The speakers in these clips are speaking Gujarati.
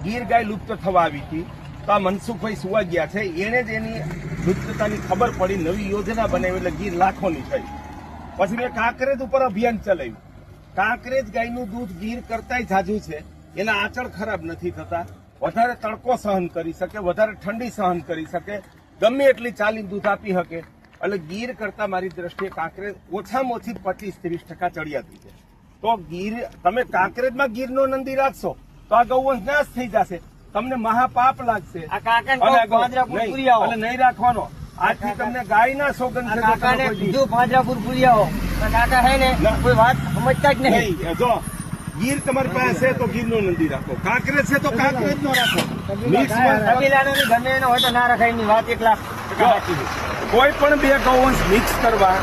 ગીર ગાય લુપ્ત થવા આવી હતી, તો આ મનસુખભાઈ સુવા ગયા છે, એને જ એની લુપ્તતાની ખબર પડી, નવી યોજના બનાવી એટલે ગીર લાખોની થઈ. પછી મેં કાંકરેજ ઉપર અભિયાન ચલાવ્યું. કાંકરેજ ગાયનું દૂધ ગીર કરતાંય ઝાઝું છે, એના આંચળ ખરાબ નથી થતા, વધારે તડકો સહન કરી શકે, વધારે ઠંડી સહન કરી શકે, ગમે એટલી ચાલીને દૂધ આપી શકે. એટલે ગીર કરતા મારી દ્રષ્ટિએ કાંકરેજ ઓછામાં ઓછી 25-30% ચડિયાતી છે. તો ગીર તમે કાંકરેજમાં ગીરનો નંદી રાખશો તો આ ગૌવંશ નાશ થઈ જશે, તમને મહાપાપ લાગશે. આ કાકા નહીં રાખવાનો. આજથી તમને ગાયના સોગંદ છે. કાકાને કીધું પાંજરાપુર પૂરી આવો, કાકા હે ને કોઈ વાત સમજતા જ નહીં. જો ગીર તમારી પાસે છે તો ગીરનો નંદી રાખો, કાંકરેજ છે તો કાંકરેજ નો રાખો. કબીલાનો ને ગમે એનો હોય તો ના રખાય, એની વાત 1,00,000% કોઈ પણ બે ગૌવંશ મિક્સ કરવા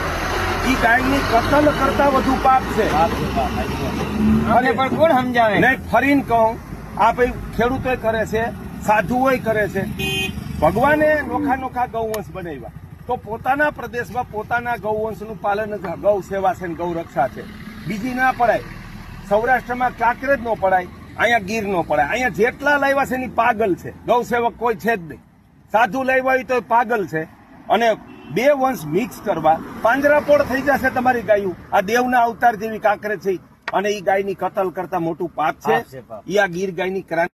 ઈ ગાયની કતલ કરતા વધુ પાપ છે. અને પણ કોણ સમજાવે? નહીં ફરીને કહું, આ ભાઈ ખેડૂતોય કરે છે, સાધુઓય કરે છે. ભગવાને નોખા નોખા ગૌવંશ બનાવ્યા, તો પોતાના પ્રદેશમાં પોતાના ગૌવંશનું પાલન જ ગૌ સેવા છે, ગૌ રક્ષા છે. બીજી ના પડાય. સૌરાષ્ટ્રમાં કાંકરેજ નો પડાય, અહીંયા ગીર નો પડાય. અહીંયા જેટલા લાવ્યા છે એની પાગલ છે, ગૌ સેવક કોઈ છે જ નહીં. સાધુ લાવ્યા હોય તો પાગલ છે. અને બે વંશ મિક્સ કરવા પાંજરાપોળ થઈ જશે તમારી ગાયું. આ દેવના અવતાર જેવી કાંકરેજ છે, અને ઈ ગાયની કતલ કરતા મોટું પાપ છે. ઈ આ ગીર ગાયની ક્રાંતિ